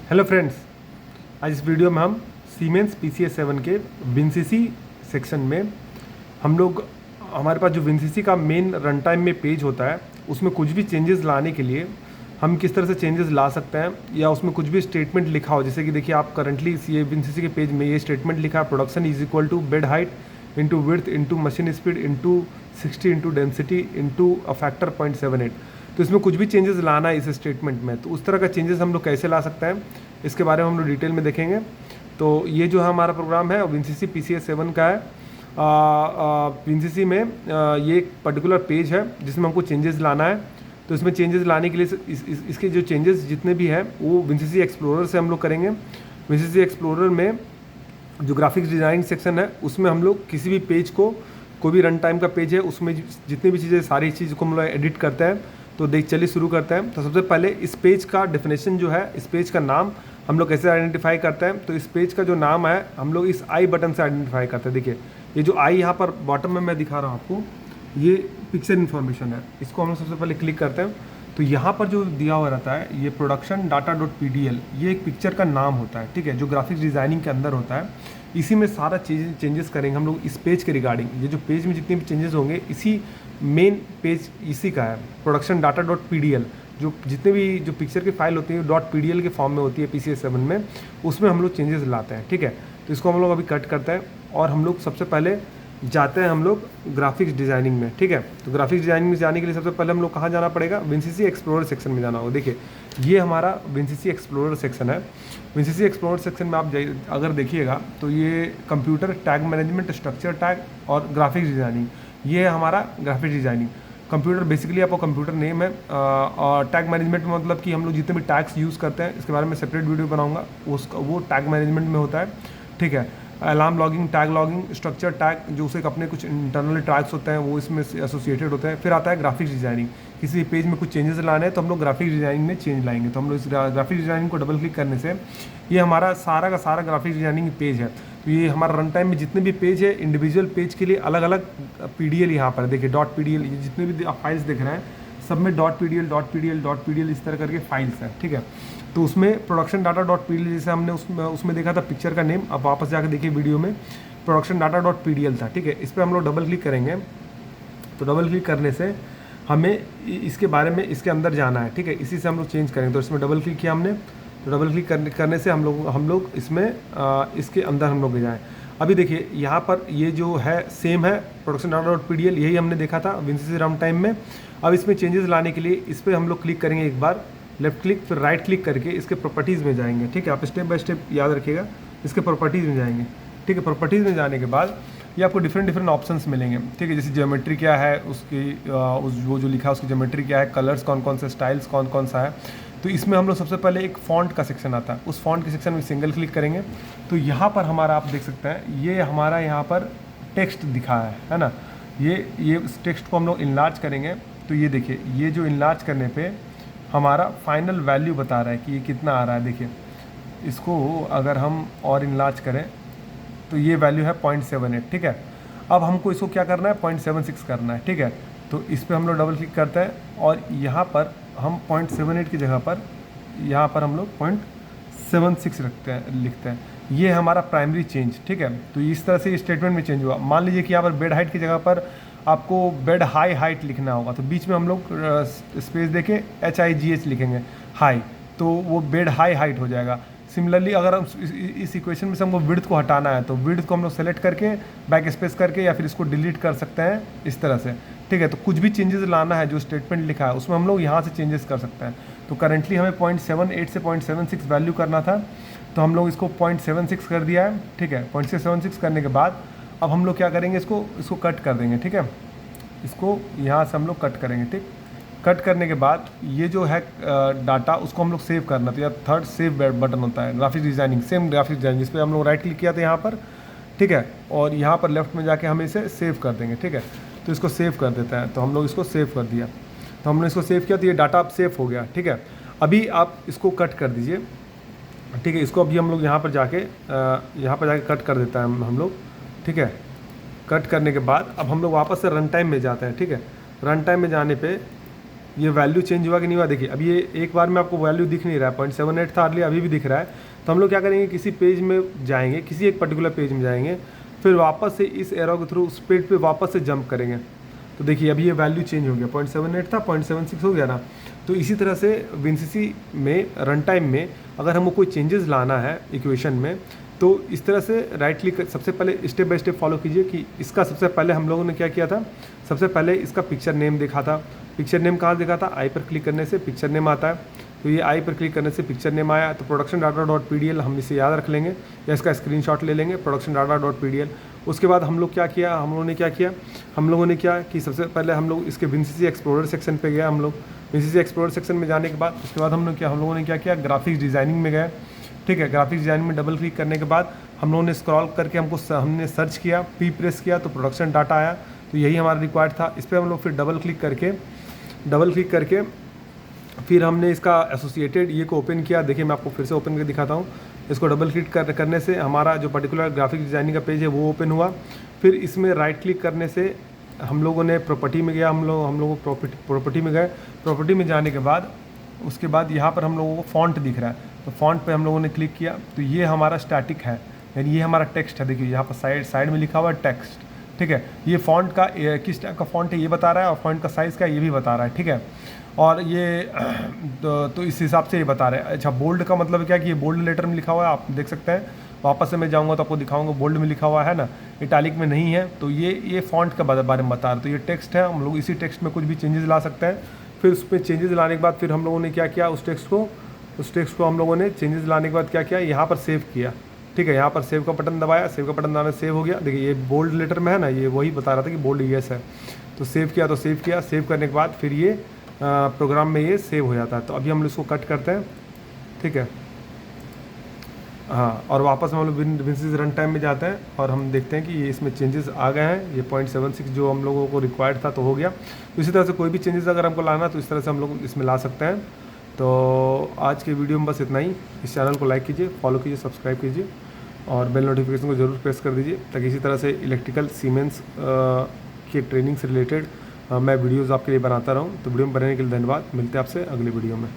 Hello friends, आज इस video में हम सीमेंस PCS7 के विनसीसी सेक्शन में हम लोग हमारे पास जो विनसीसी का मेन रन टाइम में पेज होता है उसमें कुछ भी चेंजेस लाने के लिए हम किस तरह से चेंजेस ला सकते हैं, या उसमें कुछ भी स्टेटमेंट लिखा हो। जैसे कि देखिए, आप करंटली ये विनसीसी के पेज में ये स्टेटमेंट लिखा है, production is equal to bed height into width into machine speed into 60 into density into a factor 0.78। तो इसमें कुछ भी चेंजेस लाना है इस स्टेटमेंट में, तो उस तरह का चेंजेस हम लोग कैसे ला सकते हैं इसके बारे में हम लोग डिटेल में देखेंगे। तो ये जो है हमारा प्रोग्राम है विनसीसी PCS7 का है। विनसीसी में ये एक पर्टिकुलर पेज है जिसमें हमको चेंजेस लाना है। तो इसमें चेंजेस लाने के लिए इसके जो चेंजेस जितने भी हैं वो विनसीसी एक्सप्लोरर से हम लोग करेंगे। विनसीसी एक्सप्लोरर में जो ग्राफिक्स डिज़ाइन सेक्शन है उसमें हम लोग किसी भी पेज को, कोई भी रन टाइम का पेज है उसमें जितनी भी चीज़ें, सारी चीज़ को हम लोग एडिट करते हैं। तो चलिए शुरू करते हैं। तो सबसे पहले इस पेज का डेफिनेशन जो है, इस पेज का नाम हम लोग कैसे आइडेंटिफाई करते हैं। तो इस पेज का जो नाम है हम लोग इस आई बटन से आइडेंटिफाई करते हैं। देखिए, ये जो आई यहाँ पर बॉटम में मैं दिखा रहा हूँ आपको, ये पिक्चर इन्फॉर्मेशन है। इसको हम लोग सबसे पहले क्लिक करते हैं तो यहाँ पर जो दिया हुआ रहता है ये प्रोडक्शन डाटा डॉट PDL, ये एक पिक्चर का नाम होता है, ठीक है, जो ग्राफिक्स डिज़ाइनिंग के अंदर होता है। इसी में सारा चेंजेस करेंगे हम लोग इस पेज के रिगार्डिंग। ये जो पेज में जितने भी चेंजेस होंगे इसी मेन पेज इसी का है, प्रोडक्शन डाटा डॉट PDL। जो जितने भी जो पिक्चर की फाइल होती है डॉट PDL के फॉर्म में होती है PCS7 में, उसमें हम लोग चेंजेस लाते हैं, ठीक है। तो इसको हम लोग अभी कट करते हैं और हम लोग सबसे पहले जाते हैं हम लोग ग्राफिक्स डिज़ाइनिंग में, ठीक है। तो ग्राफिक्स डिज़ाइनिंग में जाने के लिए सबसे पहले हम लोग कहाँ जाना पड़ेगा, विनसीसी एक्सप्लोरर सेक्शन में जाना होगा। देखिए, ये हमारा विनसीसी एक्सप्लोरर सेक्शन है। विनसीसी एक्सप्लोरर सेक्शन में आप अगर देखिएगा तो ये computer tag management, structure tag और ग्राफिक्स डिज़ाइनिंग, ये है हमारा ग्राफिक्स डिज़ाइनिंग। कंप्यूटर बेसिकली आपको कंप्यूटर नेम है, और टैग मैनेजमेंट में मतलब कि हम लोग जितने भी टैग्स यूज़ करते हैं, इसके बारे में सेपरेट वीडियो बनाऊंगा, उसका वो टैग मैनेजमेंट में होता है, ठीक है। Alarm logging, tag logging, structure tag, जो उसे अपने कुछ इंटरनल टैग्स होते हैं वो इसमें एसोसिएटेड होते हैं। फिर आता है ग्राफिक्स डिज़ाइनिंग। किसी पेज में कुछ चेंजेस लाने हैं तो हम लोग ग्राफिक्स डिज़ाइनिंग में चेंज लाएंगे। तो हम लोग इस ग्राफिक्स डिज़ाइनिंग को डबल क्लिक करने से ये हमारा सारा का सारा ग्राफिक्स डिज़ाइनिंग पेज है। तो ये हमारा रन टाइम में जितने भी पेज है, इंडिविजुअल पेज के लिए अलग अलग PDL यहाँ पर देखिए, डॉट PDL, ये जितने भी फाइल्स दिख रहे हैं सब में डॉट PDL इस तरह करके फाइल्स हैं, ठीक है। तो उसमें प्रोडक्शन डाटा डॉट PDL, जैसे हमने उसमें देखा था पिक्चर का नेम, अब वापस जाकर देखिए वीडियो में प्रोडक्शन डाटा डॉट PDL था, ठीक है। इस पर हम लोग डबल क्लिक करेंगे। तो डबल क्लिक करने से हमें इसके बारे में, इसके अंदर जाना है, ठीक है। इसी से हम लोग चेंज करेंगे। तो इसमें डबल क्लिक किया हमने, तो डबल क्लिक करने से हम लोग इसमें इसके अंदर हम लोग जाएँ। अभी देखिए यहाँ पर ये जो है सेम है, प्रोडक्शन डाटा डॉट PDL, यही हमने देखा था विनसीसी रन टाइम में। अब इसमें चेंजेस लाने के लिए इस पर हम लोग क्लिक करेंगे, एक बार लेफ्ट क्लिक, फिर राइट क्लिक करके इसके प्रॉपर्टीज़ में जाएंगे, ठीक है। आप स्टेप बाय स्टेप याद रखिएगा, इसके प्रॉपर्टीज़ में जाएंगे, ठीक है। प्रॉपर्टीज़ में जाने के बाद ये आपको डिफरेंट ऑप्शंस मिलेंगे, ठीक है। जैसे ज्योमेट्री क्या है उसकी, वो जो लिखा है उसकी ज्योमेट्री क्या है, कलर्स कौन कौन से, स्टाइल्स कौन कौन सा है। तो इसमें हम लोग सबसे पहले एक फ़ॉन्ट का सेक्शन आता है, उस फॉन्ट के सेक्शन में सिंगल क्लिक करेंगे तो यहाँ पर हमारा आप देख सकते हैं ये हमारा यहाँ पर टेक्स्ट दिखा है ना। ये इस टेक्स्ट को हम लोग इनलार्ज करेंगे तो ये देखिए, ये जो इनलार्ज करने पे हमारा फाइनल वैल्यू बता रहा है कि ये कितना आ रहा है। देखिए, इसको अगर हम और इनलार्ज करें तो ये वैल्यू है 0.78, ठीक है। अब हमको इसको क्या करना है, 0.76 करना है, ठीक है। तो इस पर हम लोग डबल क्लिक करते हैं और यहाँ पर हम 0.78 की जगह पर यहाँ पर हम लोग 0.76 लिखते हैं। ये हमारा प्राइमरी चेंज, ठीक है। तो इस तरह से स्टेटमेंट में चेंज हुआ। मान लीजिए कि यहाँ पर बेड हाइट की जगह पर आपको बेड हाई हाइट लिखना होगा, तो बीच में हम लोग स्पेस देके HIGH लिखेंगे, हाई, तो वो बेड हाई हाइट हो जाएगा। सिमिलरली अगर हम इस इक्वेशन में से हमको विड्थ को हटाना है तो विड्थ को हम लोग सेलेक्ट करके बैक स्पेस करके या फिर इसको डिलीट कर सकते हैं इस तरह से, ठीक है। तो कुछ भी चेंजेस लाना है जो स्टेटमेंट लिखा है उसमें हम लोग यहाँ से चेंजेस कर सकते हैं। तो करेंटली हमें 0.78 से 0.76 वैल्यू करना था, तो हम लोग इसको 0.76 कर दिया है, ठीक है। 0.76 करने के बाद अब हम लोग क्या करेंगे, इसको कट कर देंगे, ठीक है। इसको यहाँ से हम लोग कट करेंगे, ठीक। कट करने के बाद ये जो है डाटा उसको हम लोग सेव करना, तो यार थर्ड सेव बटन होता है graphics designing, same graphics designing, जिस पर हम लोग राइट क्लिक किया था यहाँ पर, ठीक है। और यहाँ पर लेफ्ट में जाके हम इसे सेव कर देंगे, ठीक है। तो इसको सेव कर देते हैं। तो हम लोग इसको सेव कर दिया, तो हमने इसको सेव किया तो ये डाटा अब सेव हो गया, ठीक है। अभी आप इसको कट कर दीजिए, ठीक है। इसको अभी हम लोग यहाँ पर जाके कट कर देता है हम लोग, ठीक है। कट करने के बाद अब हम लोग वापस से रन टाइम में जाते हैं, ठीक है। रन टाइम में जाने पे ये वैल्यू चेंज हुआ कि नहीं हुआ, देखिए अब ये एक बार में आपको वैल्यू दिख नहीं रहा है, 0.78 था अर्ली, अभी भी दिख रहा है। तो हम लोग क्या करेंगे, किसी पेज में जाएंगे, किसी एक पर्टिकुलर पेज में जाएंगे, फिर वापस से इस एरो के थ्रू उस पेज पे वापस से जंप करेंगे। तो देखिए अभी ये वैल्यू चेंज हो गया, 0.78 था 0.76 हो गया ना। तो इसी तरह से विनसीसी में रन टाइम में अगर हमको कोई चेंजेस लाना है इक्वेशन में, तो इस तरह से राइट क्लिक सबसे पहले स्टेप बाय स्टेप फॉलो कीजिए कि इसका सबसे पहले हम लोगों ने क्या किया था, सबसे पहले इसका पिक्चर नेम देखा था। पिक्चर नेम कहाँ देखा था, आई पर क्लिक करने से पिक्चर नेम आता है। तो ये आई पर क्लिक करने से पिक्चर नेम आया, तो प्रोडक्शन डाटा डॉट PDL हम इसे याद रख लेंगे या इसका स्क्रीनशॉट ले लेंगे, प्रोडक्शन डाटा डॉट PDL। उसके बाद हम लोग क्या किया, हम लोगों ने क्या कि सबसे पहले हम लोग इसके विनसीसी एक्सप्लोरर सेक्शन पे गए। हम लोग विनसीसी एक्सप्लोरर सेक्शन में जाने के बाद उसके बाद हम लोगों ने क्या किया, ग्राफिक्स डिज़ाइनिंग में गए। ठीक है, ग्राफिक्स डिज़ाइनिंग में डबल क्लिक करने के बाद हम लोगों ने स्क्रॉल करके हमने सर्च किया, पी प्रेस किया तो प्रोडक्शन डाटा आया। तो यही हमारा रिक्वायर्ड था। इस पर हम लोग फिर डबल क्लिक करके फिर हमने इसका एसोसिएटेड ये को ओपन किया। देखिए मैं आपको फिर से ओपन करके दिखाता हूँ। इसको डबल क्लिक करने से हमारा जो पर्टिकुलर ग्राफिक डिज़ाइनिंग का पेज है वो ओपन हुआ। फिर इसमें राइट क्लिक करने से हम लोगों ने प्रॉपर्टी में गया, हम लोग प्रॉपर्टी में गए। प्रॉपर्टी में जाने के बाद उसके बाद यहाँ पर हम लोगों को फ़ॉन्ट दिख रहा है, तो फ़ॉन्ट पे हम लोगों ने क्लिक किया। तो ये हमारा स्टैटिक है, यानी ये हमारा टेक्स्ट है। देखिए यहाँ पर साइड में लिखा हुआ है टेक्स्ट। ठीक है, ये फ़ॉन्ट का किस टाइप का फ़ॉन्ट है ये बता रहा है, और फ़ॉन्ट का साइज़ का ये भी बता रहा है। ठीक है, और ये तो इस हिसाब से ये बता रहे हैं। अच्छा, बोल्ड का मतलब क्या कि ये बोल्ड लेटर में लिखा हुआ है, आप देख सकते हैं। वापस से मैं जाऊंगा तो आपको दिखाऊंगा, बोल्ड में लिखा हुआ है ना, इटैलिक में नहीं है। तो ये फ़ॉन्ट का बारे में बता रहा है। तो ये टेक्स्ट है, हम लोग इसी टेक्स्ट में कुछ भी चेंजेस ला सकते हैं। फिर उस पर चेंजेस लाने के बाद फिर हम लोगों ने क्या किया, उस टेक्स्ट को हम लोगों ने चेंजेस लाने के बाद क्या किया, यहाँ पर सेव किया। ठीक है, यहाँ पर सेव का बटन दबाया, सेव का बटन दबाने से सेव हो गया। देखिए ये बोल्ड लेटर में है ना, ये वही बता रहा था कि बोल्ड येस है। तो सेव किया, सेव करने के बाद फिर ये प्रोग्राम में ये सेव हो जाता है। तो अभी हम इसको कट करते हैं। ठीक है, हाँ, और वापस हम लोग विनसीसी रन टाइम में जाते हैं और हम देखते हैं कि ये इसमें चेंजेस आ गए हैं। ये 0.76 जो हम लोगों को रिक्वायर्ड था तो हो गया। तो इसी तरह से कोई भी चेंजेस अगर हमको लाना तो इस तरह से हम लोग इसमें ला सकते हैं। तो आज के वीडियो में बस इतना ही। इस चैनल को लाइक कीजिए, फॉलो कीजिए, सब्सक्राइब कीजिए और बेल नोटिफिकेशन को जरूर प्रेस कर दीजिए, ताकि इसी तरह से इलेक्ट्रिकल सीमेंस के ट्रेनिंग से रिलेटेड मैं वीडियोज़ आपके लिए बनाता रहूँ। तो वीडियो में बनाने के लिए धन्यवाद। मिलते हैं आपसे अगले वीडियो में।